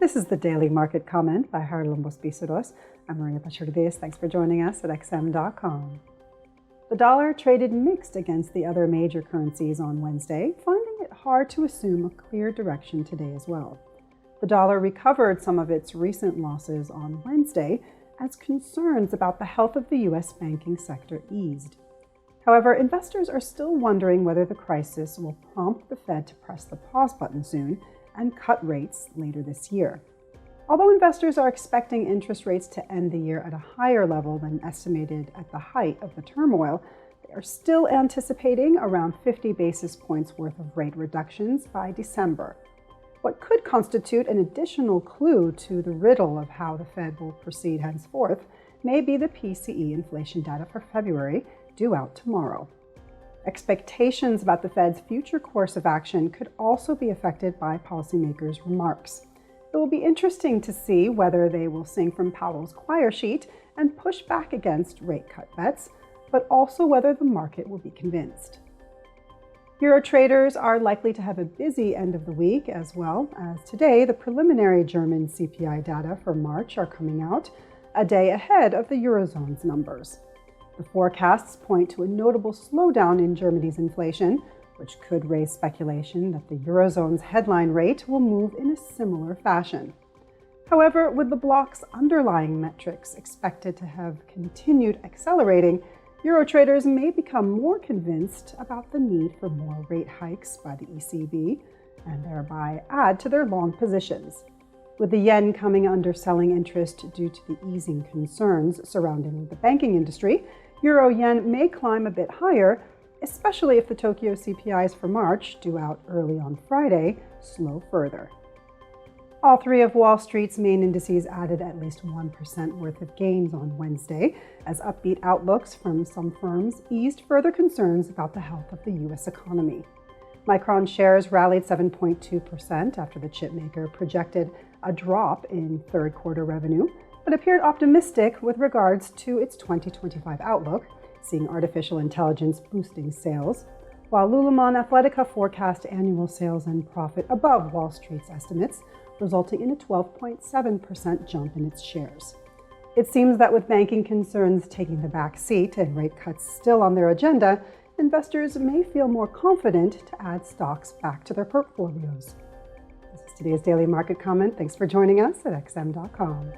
This is the Daily Market Comment by Harlan Bospiceros. I'm Maria Pachurdes. Thanks for joining us at XM.com. The dollar traded mixed against the other major currencies on Wednesday, finding it hard to assume a clear direction today as well. The dollar recovered some of its recent losses on Wednesday as concerns about the health of the U.S. banking sector eased. However, investors are still wondering whether the crisis will prompt the Fed to press the pause button soon and cut rates later this year. Although investors are expecting interest rates to end the year at a higher level than estimated at the height of the turmoil, they are still anticipating around 50 basis points worth of rate reductions by December. What could constitute an additional clue to the riddle of how the Fed will proceed henceforth may be the PCE inflation data for February, due out tomorrow. Expectations about the Fed's future course of action could also be affected by policymakers' remarks. It will be interesting to see whether they will sing from Powell's choir sheet and push back against rate cut bets, but also whether the market will be convinced. Euro traders are likely to have a busy end of the week as well, as today the preliminary German CPI data for March are coming out, a day ahead of the Eurozone's numbers. The forecasts point to a notable slowdown in Germany's inflation, which could raise speculation that the Eurozone's headline rate will move in a similar fashion. However, with the bloc's underlying metrics expected to have continued accelerating, Euro traders may become more convinced about the need for more rate hikes by the ECB and thereby add to their long positions. With the yen coming under selling interest due to the easing concerns surrounding the banking industry, Euro-yen may climb a bit higher, especially if the Tokyo CPIs for March, due out early on Friday, slow further. All three of Wall Street's main indices added at least 1% worth of gains on Wednesday, as upbeat outlooks from some firms eased further concerns about the health of the U.S. economy. Micron shares rallied 7.2% after the chipmaker projected a drop in third quarter revenue, but appeared optimistic with regards to its 2025 outlook, seeing artificial intelligence boosting sales, while Lululemon Athletica forecast annual sales and profit above Wall Street's estimates, resulting in a 12.7% jump in its shares. It seems that with banking concerns taking the back seat and rate cuts still on their agenda, investors may feel more confident to add stocks back to their portfolios. This is today's Daily Market Comment. Thanks for joining us at XM.com.